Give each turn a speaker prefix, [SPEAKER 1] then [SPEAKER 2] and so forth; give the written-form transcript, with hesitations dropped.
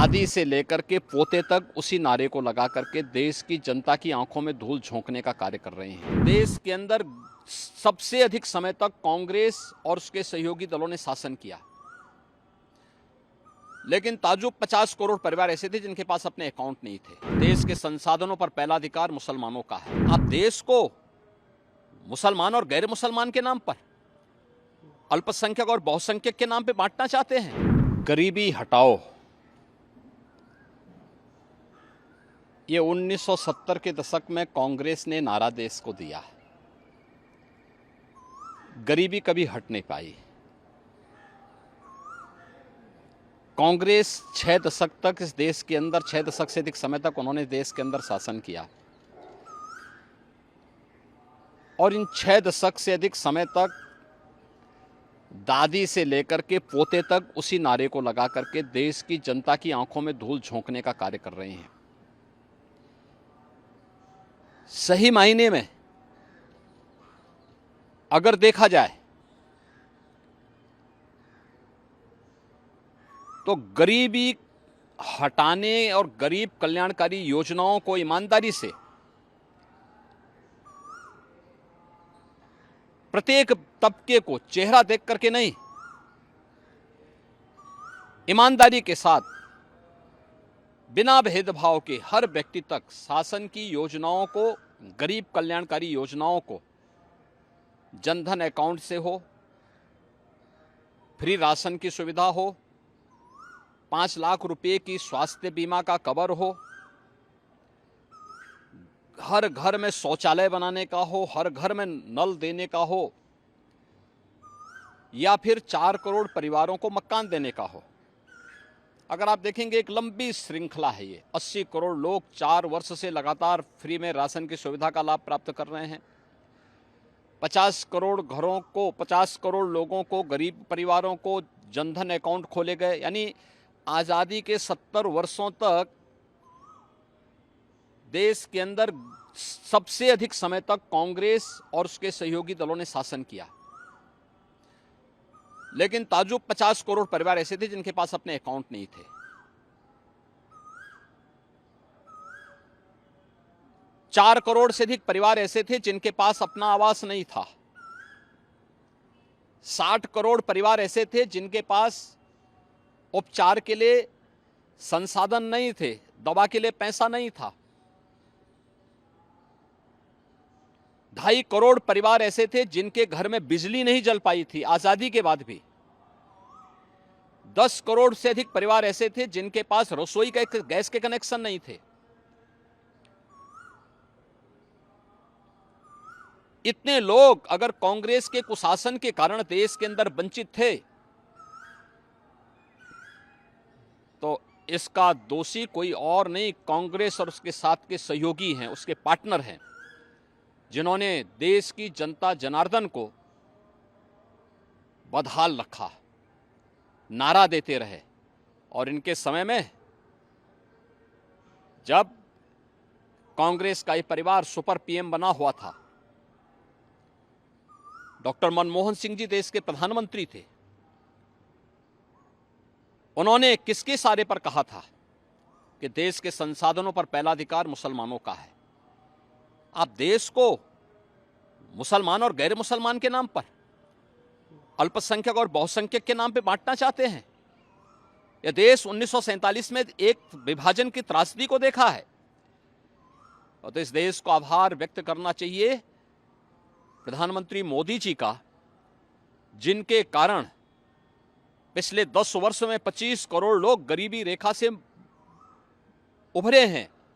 [SPEAKER 1] दादी से लेकर के पोते तक उसी नारे को लगा करके देश की जनता की आंखों में धूल झोंकने का कार्य कर रहे हैं। देश के अंदर सबसे अधिक समय तक कांग्रेस और उसके सहयोगी दलों ने शासन किया, लेकिन ताजुब 50 करोड़ परिवार ऐसे थे जिनके पास अपने अकाउंट नहीं थे। देश के संसाधनों पर पहला अधिकार मुसलमानों का है। आप देश को मुसलमान और गैर मुसलमान के नाम पर, अल्पसंख्यक और बहुसंख्यक के नाम पे बांटना चाहते हैं। गरीबी हटाओ, ये 1970 के दशक में कांग्रेस ने नारा देश को दिया। गरीबी कभी हट नहीं पाई। कांग्रेस 6 दशक तक इस देश के अंदर, 6 दशक से अधिक समय तक उन्होंने देश के अंदर शासन किया, और इन 6 दशक से अधिक समय तक दादी से लेकर के पोते तक उसी नारे को लगा करके देश की जनता की आंखों में धूल झोंकने का कार्य कर रहे हैं। सही मायने में अगर देखा जाए तो गरीबी हटाने और गरीब कल्याणकारी योजनाओं को ईमानदारी से प्रत्येक तबके को चेहरा देख करके नहीं, ईमानदारी के साथ बिना भेदभाव के हर व्यक्ति तक शासन की योजनाओं को, गरीब कल्याणकारी योजनाओं को, जनधन अकाउंट से हो, फ्री राशन की सुविधा हो, 5 लाख रुपए की स्वास्थ्य बीमा का कवर हो, हर घर में शौचालय बनाने का हो, हर घर में नल देने का हो, या फिर 4 करोड़ परिवारों को मकान देने का हो। अगर आप देखेंगे एक लंबी श्रृंखला है ये। 80 करोड़ लोग 4 वर्ष से लगातार फ्री में राशन की सुविधा का लाभ प्राप्त कर रहे हैं। 50 करोड़ घरों को, 50 करोड़ लोगों को, गरीब परिवारों को जनधन अकाउंट खोले गए। यानी आज़ादी के 70 वर्षों तक देश के अंदर सबसे अधिक समय तक कांग्रेस और उसके सहयोगी दलों ने शासन किया, लेकिन ताजुब 50 करोड़ परिवार ऐसे थे जिनके पास अपने अकाउंट नहीं थे। 4 करोड़ से अधिक परिवार ऐसे थे जिनके पास अपना आवास नहीं था। 60 करोड़ परिवार ऐसे थे जिनके पास उपचार के लिए संसाधन नहीं थे, दवा के लिए पैसा नहीं था। 2.5 करोड़ परिवार ऐसे थे जिनके घर में बिजली नहीं जल पाई थी आजादी के बाद भी। 10 करोड़ से अधिक परिवार ऐसे थे जिनके पास रसोई का गैस के कनेक्शन नहीं थे। इतने लोग अगर कांग्रेस के कुशासन के कारण देश के अंदर वंचित थे, तो इसका दोषी कोई और नहीं, कांग्रेस और उसके साथ के सहयोगी हैं, उसके पार्टनर हैं, जिन्होंने देश की जनता जनार्दन को बदहाल रखा, नारा देते रहे। और इनके समय में जब कांग्रेस का ये परिवार सुपर पीएम बना हुआ था, डॉक्टर मनमोहन सिंह जी देश के प्रधानमंत्री थे, उन्होंने किसके इशारे पर कहा था कि देश के संसाधनों पर पहला अधिकार मुसलमानों का है। आप देश को मुसलमान और गैर मुसलमान के नाम पर, अल्पसंख्यक और बहुसंख्यक के नाम पे बांटना चाहते हैं। यह देश 1947 में एक विभाजन की त्रासदी को देखा है, और तो इस देश को आभार व्यक्त करना चाहिए प्रधानमंत्री मोदी जी का, जिनके कारण पिछले 10 वर्ष में 25 करोड़ लोग गरीबी रेखा से उभरे हैं।